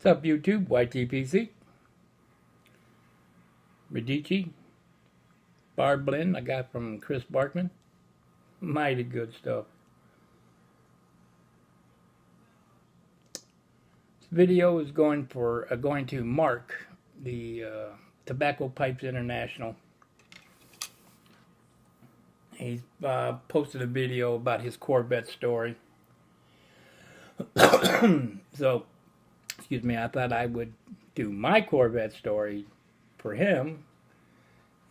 What's up, YouTube? YTPC. Radici. Bar blend I got from Chris Barkman. Mighty good stuff. This video is going to mark the Tobacco Pipes International. He's posted a video about his Corvette story. So, excuse me, I thought I would do my Corvette story for him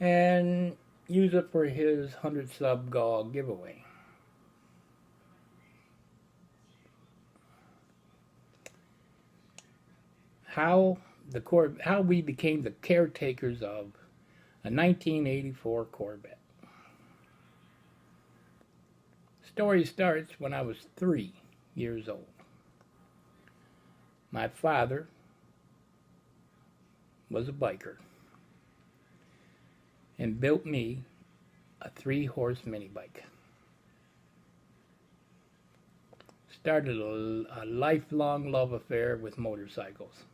and use it for his 100 sub GAW giveaway. How we became the caretakers of a 1984 Corvette. Story starts when I was 3 years old. My father was a biker and built me a 3-horse mini bike. Started a lifelong love affair with motorcycles.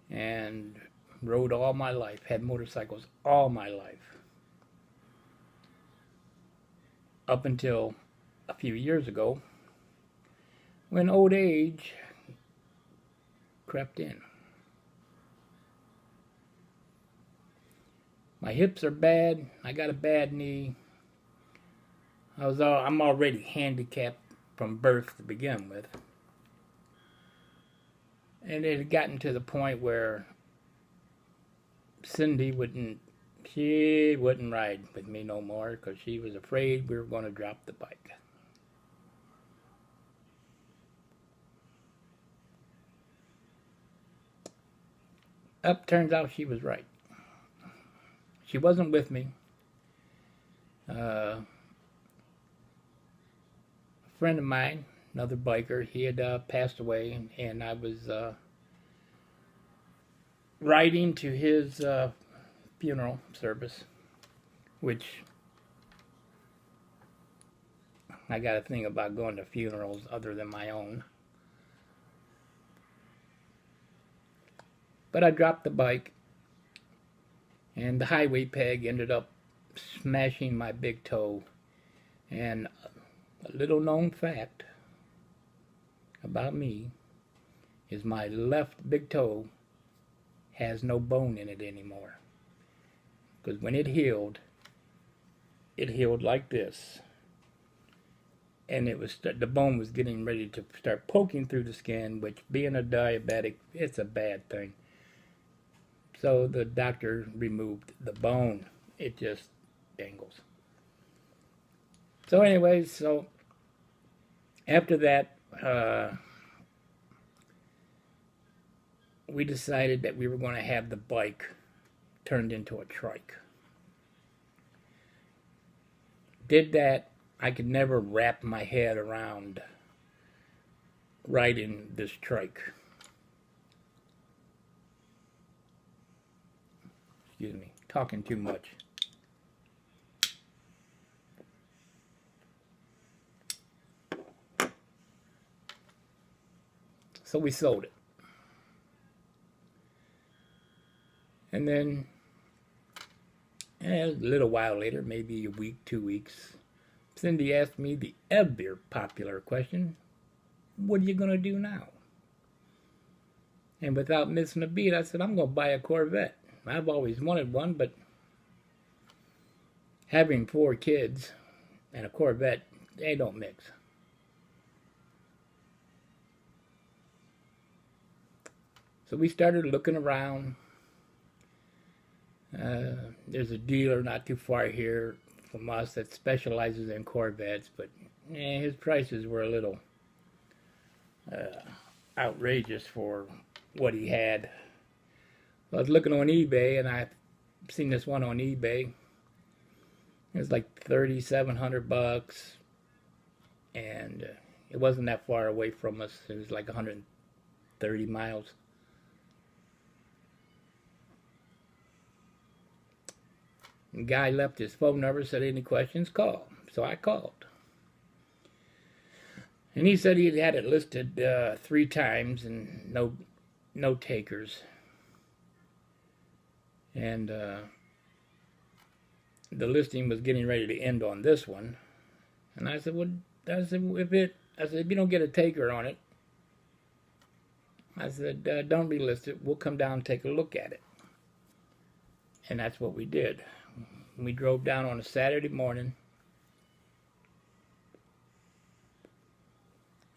And rode all my life, had motorcycles all my life. Up until a few years ago, when old age crept in. My hips are bad, I got a bad knee. I'm already handicapped from birth to begin with. And it had gotten to the point where Cindy wouldn't ride with me no more because she was afraid we were going to drop the bike. Turns out she was right. She wasn't with me. A friend of mine, another biker, he had passed away, and I was riding to his funeral service, which I got a thing about going to funerals other than my own. But I dropped the bike, and the highway peg ended up smashing my big toe. And a little known fact about me is my left big toe has no bone in it anymore. Because when it healed like this. And the bone was getting ready to start poking through the skin, which, being a diabetic, it's a bad thing. So the doctor removed the bone. It just dangles. So anyways, after that, we decided that we were going to have the bike turned into a trike. Did that. I could never wrap my head around riding this trike. Excuse me, talking too much. So we sold it. And then, a little while later, maybe a week, 2 weeks, Cindy asked me the ever popular question, what are you going to do now? And without missing a beat, I said, I'm going to buy a Corvette. I've always wanted one, but having 4 kids and a Corvette, they don't mix. So we started looking around. There's a dealer not too far here from us that specializes in Corvettes, but his prices were a little outrageous for what he had. I was looking on eBay, and I've seen this one on eBay. It was like $3,700, and it wasn't that far away from us. It was like 130 miles. The guy left his phone number, said any questions, call. So I called. And he said he had it listed 3 times and no takers. And the listing was getting ready to end on this one. And I said, well, if you don't get a taker on it, I said, don't relist it. We'll come down and take a look at it. And that's what we did. We drove down on a Saturday morning.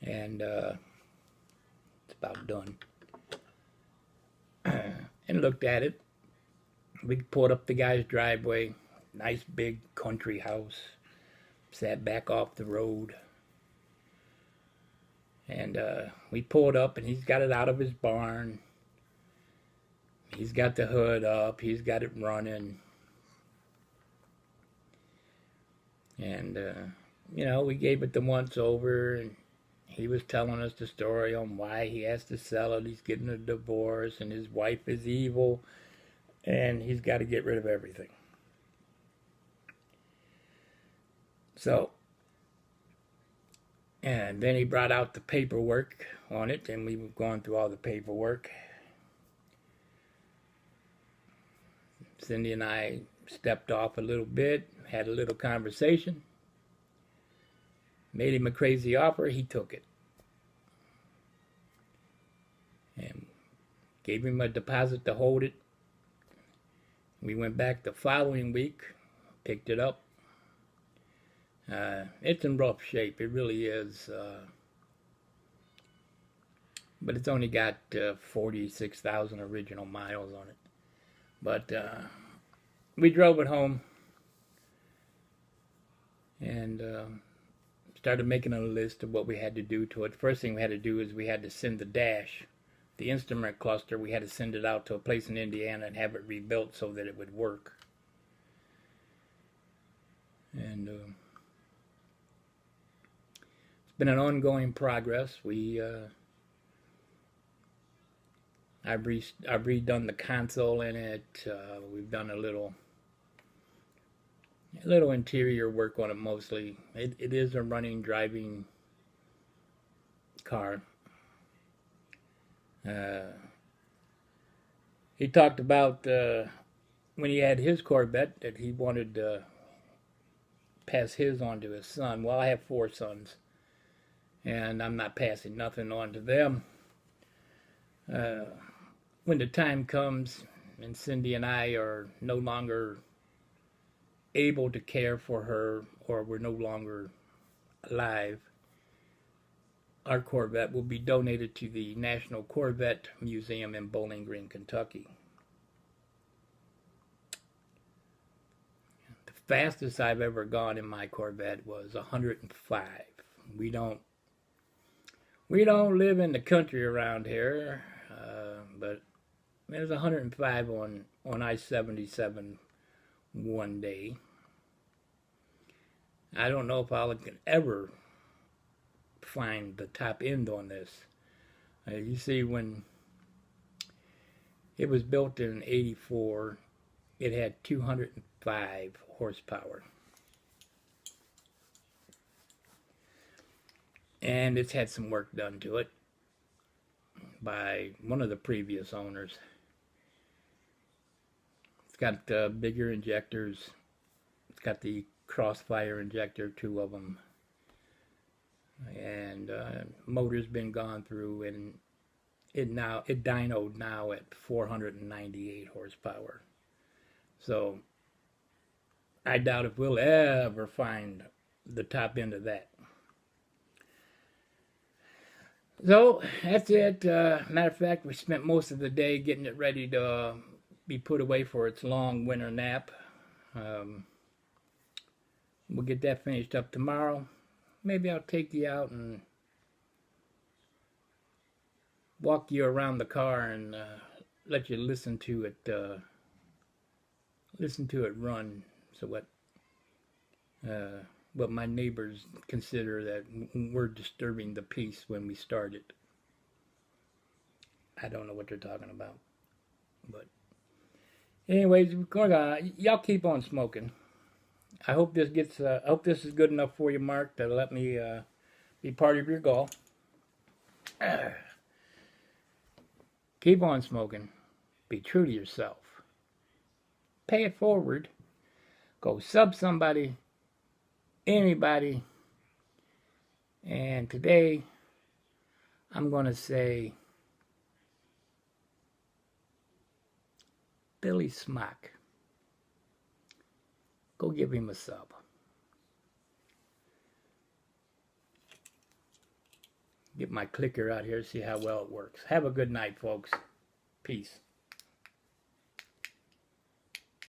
And it's about done. And looked at it. We pulled up the guy's driveway. Nice big country house. Sat back off the road. And we pulled up, and he's got it out of his barn. He's got the hood up. He's got it running. And, you know, we gave it the once over, and he was telling us the story on why he has to sell it. He's getting a divorce, and his wife is evil, and he's got to get rid of everything. So, and then he brought out the paperwork on it, and we were going through all the paperwork. Cindy and I stepped off a little bit, had a little conversation, made him a crazy offer. He took it. And gave him a deposit to hold it. We went back the following week, picked it up. It's in rough shape, it really is. But it's only got 46,000 original miles on it. But we drove it home and started making a list of what we had to do to it. First thing we had to do is we had to send the dash, the instrument cluster, we had to send it out to a place in Indiana and have it rebuilt so that it would work. And it's been an ongoing progress. I've redone the console in it. We've done a little interior work on it mostly. It is a running, driving car. He talked about when he had his Corvette that he wanted to pass his on to his son. Well, I have 4 sons, and I'm not passing nothing on to them. When the time comes and Cindy and I are no longer able to care for her, or we're no longer alive, our Corvette will be donated to the National Corvette Museum in Bowling Green, Kentucky. The fastest I've ever gone in my Corvette was 105. We don't live in the country around here, but it was 105 on I-77 one day. I don't know if I'll ever find the top end on this. You see, when it was built in '84, it had 205 horsepower. And it's had some work done to it by one of the previous owners. It's got bigger injectors. It's got the crossfire injector, 2 of them. And motor's been gone through, and it dynoed now at 498 horsepower. So I doubt if we'll ever find the top end of that. So that's it. Matter of fact, we spent most of the day getting it ready to be put away for its long winter nap. We'll get that finished up tomorrow. Maybe I'll take you out and walk you around the car and let you listen to it run. So what my neighbors consider that we're disturbing the peace when we start it. I don't know what they're talking about, but anyways, y'all keep on smoking. I hope this is good enough for you, Mark, to let me Be part of your GAW. Keep on smoking. Be true to yourself. Pay it forward. Go sub somebody, anybody. And today, I'm going to say Billy Smock. Go give him a sub. Get my clicker out here, see how well it works. Have a good night, folks. Peace.